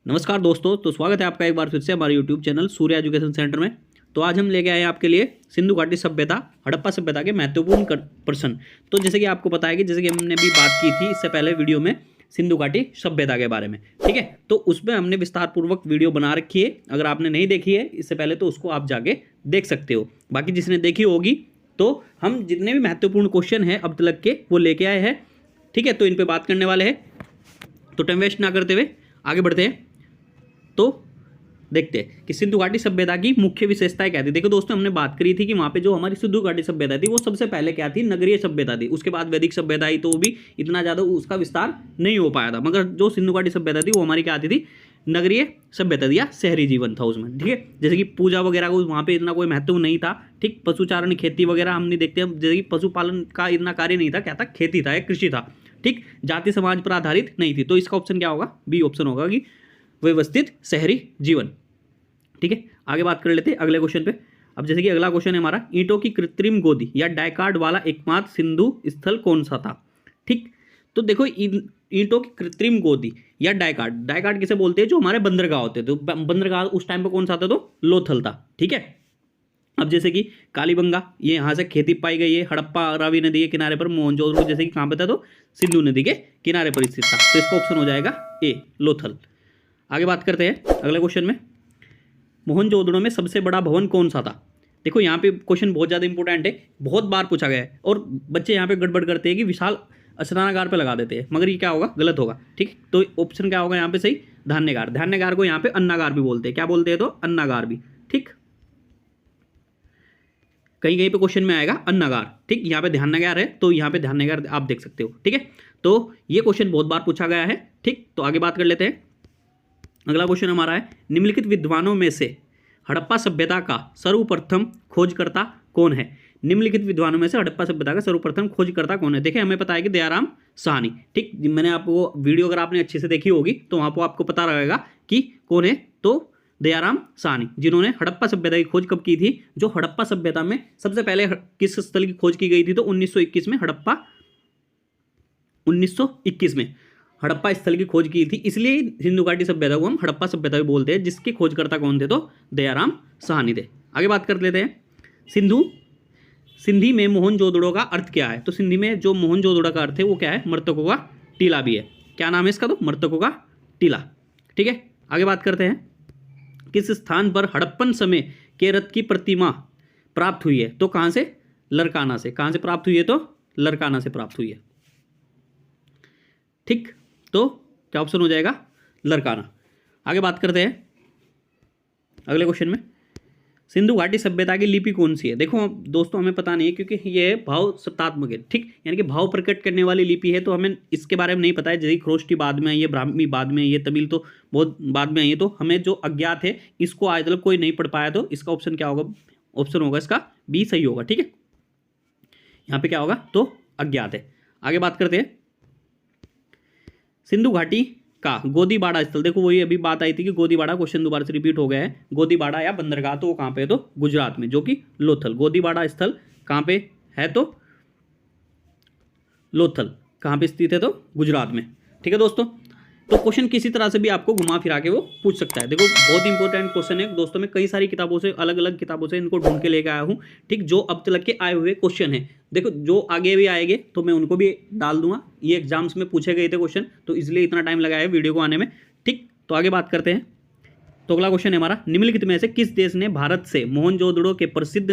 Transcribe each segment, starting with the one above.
नमस्कार दोस्तों, तो स्वागत है आपका एक बार फिर से हमारे यूट्यूब चैनल सूर्य एजुकेशन सेंटर में। तो आज हम लेके आए हैं आपके लिए सिंधु घाटी सभ्यता, हड़प्पा सभ्यता के महत्वपूर्ण प्रश्न। तो जैसे कि आपको पता है कि जैसे कि हमने भी बात की थी इससे पहले वीडियो में सिंधु घाटी सभ्यता के बारे में, ठीक है। तो उसमें हमने विस्तार पूर्वक वीडियो बना रखी है। अगर आपने नहीं देखी है इससे पहले तो उसको आप जाके देख सकते हो। बाकी जिसने देखी होगी तो हम जितने भी महत्वपूर्ण क्वेश्चन हैं अब तक के वो लेके आए हैं, ठीक है। तो इन पर बात करने वाले हैं, तो टाइम वेस्ट ना करते हुए आगे बढ़ते हैं। तो देखते हैं कि सिंधु घाटी सभ्यता की मुख्य विशेषताएं क्या थी। देखो दोस्तों, हमने बात करी थी कि वहाँ पे जो हमारी सिंधु घाटी सभ्यता थी वो सबसे पहले क्या थी, नगरीय सभ्यता थी। उसके बाद वैदिक सभ्यता आई तो वो भी इतना ज़्यादा उसका विस्तार नहीं हो पाया था, मगर जो सिंधु घाटी सभ्यता थी वो हमारी क्या आती थी, नगरीय सभ्यता थी या शहरी जीवन था उसमें, ठीक है। जैसे कि पूजा वगैरह को वहाँ पे इतना कोई महत्व नहीं था, ठीक। पशुचारण खेती वगैरह हम नहीं देखते, जैसे कि पशुपालन का इतना कार्य नहीं था, क्या था, खेती था या कृषि था, ठीक। जाति समाज पर आधारित नहीं थी। तो इसका ऑप्शन क्या होगा, बी ऑप्शन होगा कि व्यवस्थित शहरी जीवन, ठीक है। आगे बात कर लेते हैं अगले क्वेश्चन पे। अब जैसे कि अगला क्वेश्चन है हमारा, ईंटों की कृत्रिम गोदी या डाइकार्ड वाला एकमात्र सिंधु स्थल कौन सा था, ठीक। तो देखो ईंटों की कृत्रिम गोदी या डाइकार्ड, डाइकार्ड किसे बोलते हैं, जो हमारे बंदरगाह होते थे। तो बंदरगाह उस टाइम पे कौन सा था, तो लोथल था, ठीक है। अब जैसे कि कालीबंगा, ये यहाँ से खेती पाई गई है हड़प्पा रावी नदी के किनारे पर। मोहनजोदड़ो जैसे कि कहाँ पे था, तो सिंधु नदी के किनारे पर स्थित था। तो इसका ऑप्शन हो जाएगा ए, लोथल। आगे बात करते हैं अगले क्वेश्चन में, मोहनजोदड़ो में सबसे बड़ा भवन कौन सा था। देखो यहाँ पे क्वेश्चन बहुत ज़्यादा इंपॉर्टेंट है, बहुत बार पूछा गया है और बच्चे यहाँ पे गड़बड़ करते हैं कि विशाल स्नानागार पे लगा देते हैं, मगर ये क्या होगा, गलत होगा, ठीक। तो ऑप्शन क्या होगा यहाँ पे सही, धान्यगार। धान्यगार को यहाँ पे अन्नागार भी बोलते हैं, क्या बोलते हैं, तो अन्नागार भी, ठीक। कहीं कहीं पे क्वेश्चन में आएगा अन्नागार, ठीक। यहाँ पे धान्यगार है तो यहाँ पे धान्यगार आप देख सकते हो, ठीक है। तो ये क्वेश्चन बहुत बार पूछा गया है, ठीक। तो आगे बात कर लेते हैं। अगला क्वेश्चन हमारा है, निम्नलिखित विद्वानों में से हड़प्पा सभ्यता का सर्वप्रथम खोजकर्ता कौन है। निम्नलिखित विद्वानों में से हड़प्पा सभ्यता का सर्वप्रथम खोजकर्ता कौन है। देखिए हमें पता है कि दयाराम साहनी, ठीक। मैंने आपको वीडियो अगर आपने अच्छे से देखी होगी तो वहाँ पर आपको पता रहेगा कि कौन है, तो दयाराम साहनी, जिन्होंने हड़प्पा सभ्यता की खोज कब की थी। जो हड़प्पा सभ्यता में सबसे पहले किस स्थल की खोज की गई थी, तो 1921 में, हड़प्पा 1921 में हड़प्पा स्थल की खोज की थी। इसलिए सिंधु घाटी सभ्यता को हम हड़प्पा सभ्यता भी बोलते हैं, जिसके खोजकर्ता कौन थे, तो दयाराम साहनी थे। आगे बात कर लेते हैं, सिंधी में मोहनजोदड़ो का अर्थ क्या है। तो सिंधी में जो मोहनजोदड़ो का अर्थ है वो क्या है, मृतकों का टीला भी है। क्या नाम है इसका, तो मृतकों का टीला, ठीक है। आगे बात करते हैं, किस स्थान पर हड़प्पन समय के रथ की प्रतिमा प्राप्त हुई है। तो कहाँ से, लरकाना से। कहाँ से प्राप्त हुई है, तो लरकाना से प्राप्त हुई है, ठीक। तो क्या ऑप्शन हो जाएगा, लरकाना। आगे बात करते हैं अगले क्वेश्चन में, सिंधु घाटी सभ्यता की लिपि कौन सी है। देखो दोस्तों हमें पता नहीं है, क्योंकि ये भाव सत्तात्मक है, ठीक। यानी कि भाव प्रकट करने वाली लिपि है, तो हमें इसके बारे में नहीं पता है। जैसे खरोष्टी बाद में आई है, ब्राह्मी बाद में आई है, तमिल तो बहुत बाद में आई है। तो हमें जो अज्ञात है इसको आज तक कोई नहीं पढ़ पाया, तो इसका ऑप्शन क्या होगा, ऑप्शन होगा इसका बी सही होगा, ठीक है। यहाँ पे क्या होगा, तो अज्ञात है। आगे बात करते हैं, सिंधु घाटी का गोदीबाड़ा स्थल। देखो वही अभी बात आई थी कि गोदीबाड़ा, क्वेश्चन दोबारा से रिपीट हो गया है। गोदीबाड़ा या बंदरगाह, तो वो कहाँ पे है, तो गुजरात में, जो कि लोथल। गोदीबाड़ा स्थल कहाँ पे है, तो लोथल। कहाँ पे स्थित है, तो गुजरात में, ठीक है दोस्तों। तो क्वेश्चन किसी तरह से भी आपको घुमा फिरा के वो पूछ सकता है। देखो बहुत इंपॉर्टेंट क्वेश्चन है दोस्तों, मैं कई सारी किताबों से, अलग अलग किताबों से इनको ढूंढ के लेकर आया हूँ, ठीक। जो अब तक के आए हुए क्वेश्चन है, देखो जो आगे भी आएंगे तो मैं उनको भी डाल दूंगा। ये एग्जाम्स में पूछे गए थे क्वेश्चन, तो इसलिए इतना टाइम लगाया है वीडियो को आने में, ठीक। तो आगे बात करते हैं। तो अगला क्वेश्चन है हमारा, निम्नलिखित में से किस देश ने भारत से मोहनजोदड़ो के प्रसिद्ध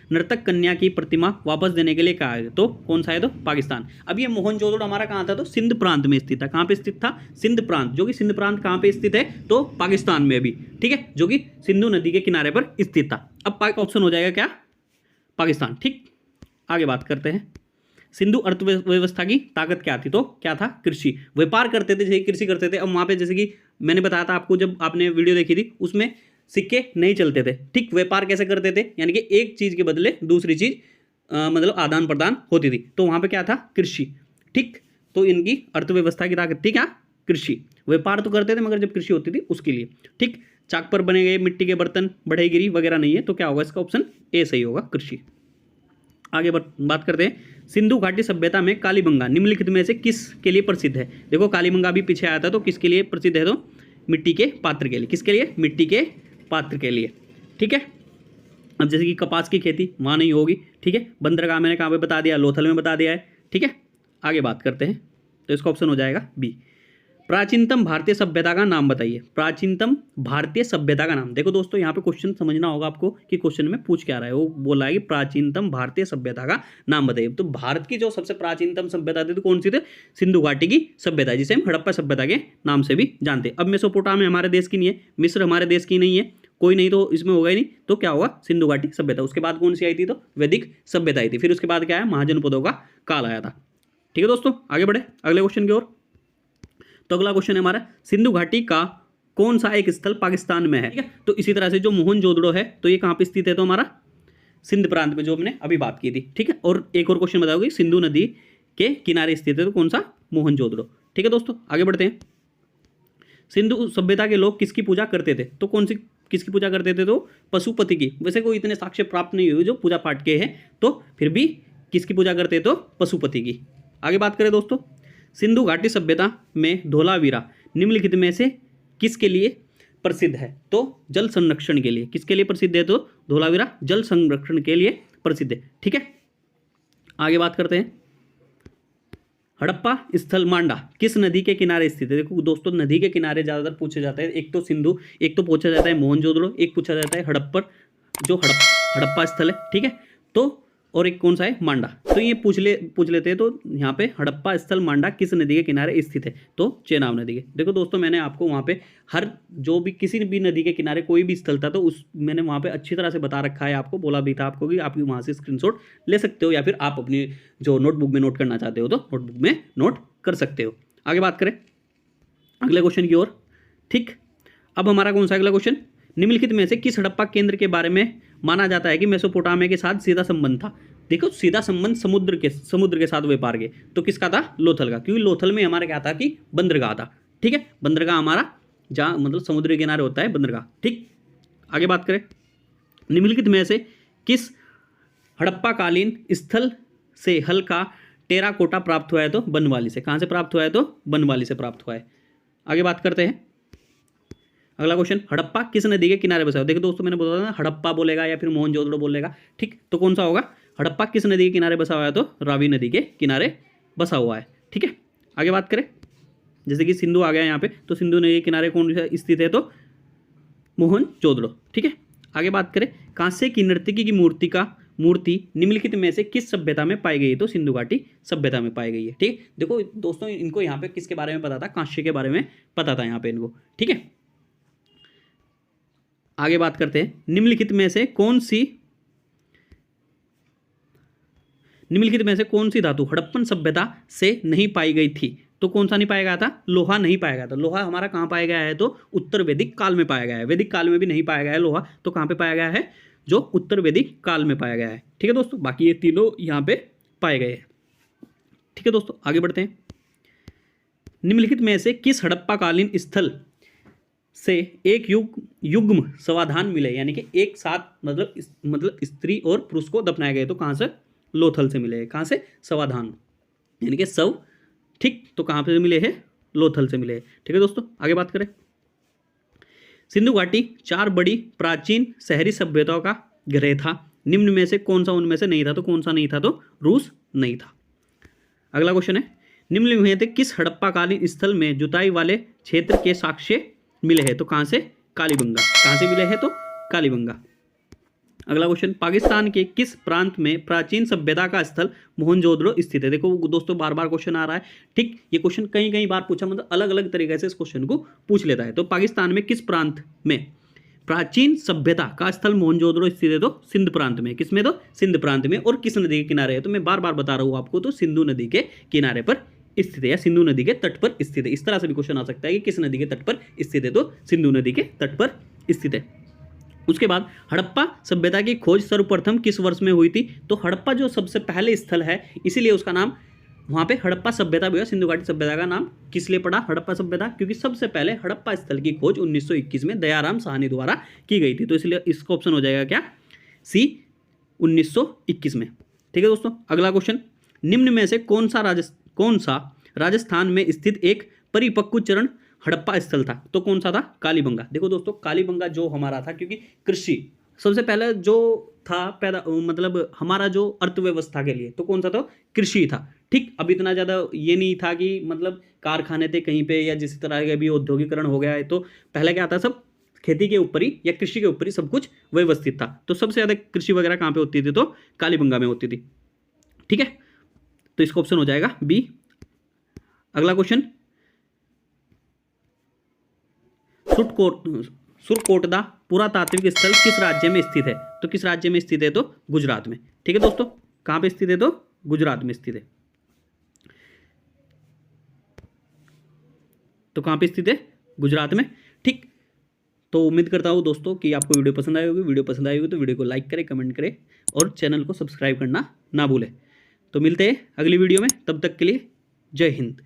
नर्तक कन्या की प्रतिमा वापस देने के लिए कहा है। तो कौन सा है, तो पाकिस्तान। अब ये मोहनजोदड़ो हमारा कहाँ था, तो सिंध प्रांत में स्थित था। कहाँ पे स्थित था, सिंध प्रांत, जो कि सिंध प्रांत कहाँ पे स्थित है, तो पाकिस्तान में भी, ठीक है, जो कि सिंधु नदी के किनारे पर स्थित था। अब ऑप्शन हो जाएगा क्या, पाकिस्तान, ठीक। आगे बात करते हैं, सिंधु अर्थव्यवस्था की ताकत क्या थी, तो क्या था, कृषि। व्यापार करते थे, जैसे कृषि करते थे। अब वहाँ पे जैसे कि मैंने बताया था आपको, जब आपने वीडियो देखी थी उसमें सिक्के नहीं चलते थे, ठीक। व्यापार कैसे करते थे, यानी कि एक चीज़ के बदले दूसरी चीज़ मतलब आदान प्रदान होती थी। तो वहाँ पे क्या था, कृषि, ठीक। तो इनकी अर्थव्यवस्था की ताकत थी क्या, कृषि। व्यापार तो करते थे मगर जब कृषि होती थी उसके लिए, ठीक। चाक पर बने गए मिट्टी के बर्तन, बढ़ईगिरी वगैरह नहीं है, तो क्या होगा, इसका ऑप्शन ए सही होगा, कृषि। आगे बात करते हैं, सिंधु घाटी सभ्यता में कालीबंगा निम्नलिखित में से किस के लिए प्रसिद्ध है। देखो कालीबंगा भी पीछे आया था, तो किसके लिए प्रसिद्ध है, तो मिट्टी के पात्र के लिए। किसके लिए? मिट्टी के पात्र के लिए। ठीक है। अब जैसे कि कपास की खेती वहाँ नहीं होगी। ठीक है। बंदरगाह मैंने कहाँ पे बता दिया? लोथल में बता दिया है। ठीक है। आगे बात करते हैं, तो इसका ऑप्शन हो जाएगा बी। प्राचीनतम भारतीय सभ्यता का नाम बताइए। प्राचीनतम भारतीय सभ्यता का नाम। देखो दोस्तों, यहाँ पे क्वेश्चन समझना होगा आपको कि क्वेश्चन में पूछ क्या रहा है। वो बोला है कि प्राचीनतम भारतीय सभ्यता का नाम बताइए। तो भारत की जो सबसे प्राचीनतम सभ्यता थी तो कौन सी थी? सिंधु घाटी की सभ्यता, जिसे हम हड़प्पा सभ्यता के नाम से भी जानते हैं। अब मेसोपोटामिया हमारे देश की नहीं है, मिस्र हमारे देश की नहीं है, कोई नहीं तो इसमें होगा ही नहीं। तो क्या होगा? सिंधु घाटी सभ्यता। उसके बाद कौन सी आई थी? तो वैदिक सभ्यता आई थी। फिर उसके बाद क्या है? महाजनपदों का काल आया था। ठीक है दोस्तों, आगे बढ़े अगले क्वेश्चन की ओर। तो अगला क्वेश्चन है हमारा, सिंधु घाटी का कौन सा एक स्थल पाकिस्तान में है? ठीक है। तो इसी तरह से जो मोहनजोदड़ो है तो ये कहाँ पे स्थित है? तो हमारा सिंध प्रांत में, जो हमने अभी बात की थी। ठीक है। और एक और क्वेश्चन बताओगे, सिंधु नदी के किनारे स्थित है तो कौन सा? मोहनजोदड़ो। ठीक है दोस्तों, आगे बढ़ते हैं। सिंधु सभ्यता के लोग किसकी पूजा करते थे? तो कौन सी किसकी पूजा करते थे? तो पशुपति की। वैसे कोई इतने साक्ष्य प्राप्त नहीं हुए जो पूजा पाठ के हैं, तो फिर भी किसकी पूजा करते? तो पशुपति की। आगे बात करें दोस्तों, सिंधु घाटी सभ्यता में धोलावीरा निम्नलिखित में से किसके लिए प्रसिद्ध है? तो जल संरक्षण के लिए। किसके लिए प्रसिद्ध है? तो धोलावीरा जल संरक्षण के लिए प्रसिद्ध है। ठीक है। आगे बात करते हैं, हड़प्पा स्थल मांडा किस नदी के किनारे स्थित है? देखो दोस्तों, नदी के किनारे ज्यादातर पूछे जाते हैं। एक तो सिंधु, एक तो पूछा जाता है मोहनजोदड़ो, एक पूछा जाता है हड़प्पर, जो हड़प्पा स्थल है। ठीक है। तो और एक कौन सा है? मांडा। तो ये पूछ लेते हैं। तो यहाँ पे हड़प्पा स्थल मांडा किस नदी के किनारे स्थित है? तो चेनाब नदी के। देखो दोस्तों, मैंने आपको वहाँ पे हर जो भी किसी भी नदी के किनारे कोई भी स्थल था तो उस मैंने वहाँ पे अच्छी तरह से बता रखा है। आपको बोला भी था आपको कि आप वहाँ से स्क्रीनशॉट ले सकते हो, या फिर आप अपनी जो नोटबुक में नोट करना चाहते हो तो नोटबुक में नोट कर सकते हो। आगे बात करें अगले क्वेश्चन की ओर। ठीक। अब हमारा कौन सा अगला क्वेश्चन, निम्नलिखित में से किस हड़प्पा केंद्र के बारे में माना जाता है कि मेसोपोटामिया के साथ सीधा संबंध था? देखो, सीधा संबंध समुद्र के साथ व्यापार के। तो किसका था? लोथल का। क्योंकि लोथल में हमारा क्या था कि बंदरगाह था। ठीक है। बंदरगाह हमारा जहाँ मतलब समुद्र किनारे होता है बंदरगाह। ठीक। आगे बात करें, निम्नलिखित में से किस हड़प्पा कालीन स्थल से हल्का टेराकोटा प्राप्त हुआ है? तो बनवाली से। कहाँ से प्राप्त हुआ है? तो बनवाली से प्राप्त हुआ है। आगे बात करते हैं अगला क्वेश्चन, हड़प्पा किस नदी के किनारे बसा हुआ? देखो दोस्तों, मैंने बोला था हड़प्पा बोलेगा या फिर मोहनजोदड़ो बोलेगा। ठीक। तो कौन सा होगा? हड़प्पा किस नदी के किनारे बसा हुआ है? तो रावी नदी के किनारे बसा हुआ है। ठीक है। आगे बात करें, जैसे कि सिंधु आ गया यहाँ पे, तो सिंधु नदी के किनारे कौन सा स्थित है? तो मोहनजोदड़ो। ठीक है। आगे बात करें, कांसे की नर्तकी की मूर्ति निम्नलिखित में से किस सभ्यता में पाई गई है? तो सिंधु घाटी सभ्यता में पाई गई है। ठीक। देखो दोस्तों, इनको यहाँ पे किसके बारे में पता था? कांस्य के बारे में पता था यहाँ पे इनको। ठीक है। आगे बात करते हैं, निम्नलिखित में से कौन सी धातु हड़प्पन सभ्यता से नहीं पाई गई थी? तो कौन सा नहीं पाया गया था? लोहा नहीं पाया गया था। लोहा हमारा कहाँ पाया गया है? तो उत्तर वैदिक काल में पाया गया है। वैदिक काल में भी नहीं पाया गया है लोहा। तो कहाँ पे पाया गया है? जो उत्तर वैदिक काल में पाया गया है। ठीक है दोस्तों, बाकी ये तीनों यहाँ पे पाए गए हैं। ठीक है दोस्तों, आगे बढ़ते हैं, निम्नलिखित में से किस हड़प्पा कालीन स्थल से एक युग्म समाधान मिले? यानी कि एक साथ मतलब स्त्री और पुरुष को दफनाए गए। तो कहाँ से? लोथल से मिले हैं। कहाँ से? समाधान यानी कि शव। ठीक। तो कहाँ पे मिले हैं? लोथल से मिले हैं। ठीक है दोस्तों, आगे बात करें, सिंधु घाटी 4 बड़ी प्राचीन शहरी सभ्यताओं का गृह था। निम्न में से कौन सा उनमें से नहीं था? तो कौन सा नहीं था? तो रूस नहीं था। अगला क्वेश्चन है, निम्न में से किस हड़प्पा कालीन स्थल में जुताई वाले क्षेत्र के साक्ष्य मिले हैं? तो कहाँ से? कालीबंगा। कहाँ से मिले हैं? तो कालीबंगा। अगला क्वेश्चन, पाकिस्तान के किस प्रांत में प्राचीन सभ्यता का स्थल मोहनजोदड़ो स्थित है? देखो दोस्तों, बार बार क्वेश्चन आ रहा है। ठीक। ये क्वेश्चन कई बार पूछा, मतलब अलग अलग तरीके से इस क्वेश्चन को पूछ लेता है। तो पाकिस्तान में किस प्रांत में प्राचीन सभ्यता का स्थल मोहनजोदड़ो स्थित है? तो सिंध प्रांत में। किसमें? तो सिंध प्रांत में। और किस नदी के किनारे है? तो मैं बार बार बता रहा हूँ आपको, तो सिंधु नदी के किनारे पर स्थित है या सिंधु नदी के तट पर स्थित है। इस तरह से भी क्वेश्चन आ सकता है कि किस नदी के तट पर स्थित है? तो सिंधु नदी के तट पर स्थित है। उसके बाद हड़प्पा सभ्यता की खोज सर्वप्रथम किस वर्ष में हुई थी? तो हड़प्पा जो सबसे पहले स्थल है, इसीलिए उसका नाम वहाँ पे हड़प्पा सभ्यता भी है। सिंधु घाटी सभ्यता का नाम किस लिए पड़ा? हड़प्पा सभ्यता, क्योंकि सबसे पहले हड़प्पा स्थल की खोज 1921 में दयाराम साहनी द्वारा की गई थी। तो इसलिए इसका ऑप्शन हो जाएगा क्या? सी, 1921 में। ठीक है दोस्तों, अगला क्वेश्चन, निम्न में से कौन सा राजस्थान में स्थित एक परिपक्व चरण हड़प्पा स्थल था तो कौन सा था? कालीबंगा। देखो दोस्तों, कालीबंगा जो हमारा था, क्योंकि कृषि सबसे पहले जो था पैदा, मतलब हमारा जो अर्थव्यवस्था के लिए तो कौन सा था? कृषि था। ठीक, अब इतना ज़्यादा ये नहीं था कि मतलब कारखाने थे कहीं पे या जिस तरह के भी औद्योगिकरण हो गया है, तो पहले क्या था, सब खेती के ऊपर ही या कृषि के ऊपर ही सब कुछ व्यवस्थित था। तो सबसे ज़्यादा कृषि वगैरह कहाँ पे होती थी? तो कालीबंगा में होती थी। ठीक है, तो इसका ऑप्शन हो जाएगा बी। अगला क्वेश्चन, सुरकोट दा पुरातात्विक स्थल किस राज्य में स्थित है? तो किस राज्य में स्थित है? तो गुजरात में। ठीक है दोस्तों, कहां पे स्थित है? तो गुजरात में स्थित है। तो कहां पे स्थित है? गुजरात में। ठीक, तो उम्मीद करता हूं दोस्तों कि आपको वीडियो पसंद आई होगी। वीडियो पसंद आई होगी तो वीडियो को लाइक करें, कमेंट करें और चैनल को सब्सक्राइब करना ना भूलें। तो मिलते हैं अगली वीडियो में, तब तक के लिए जय हिंद।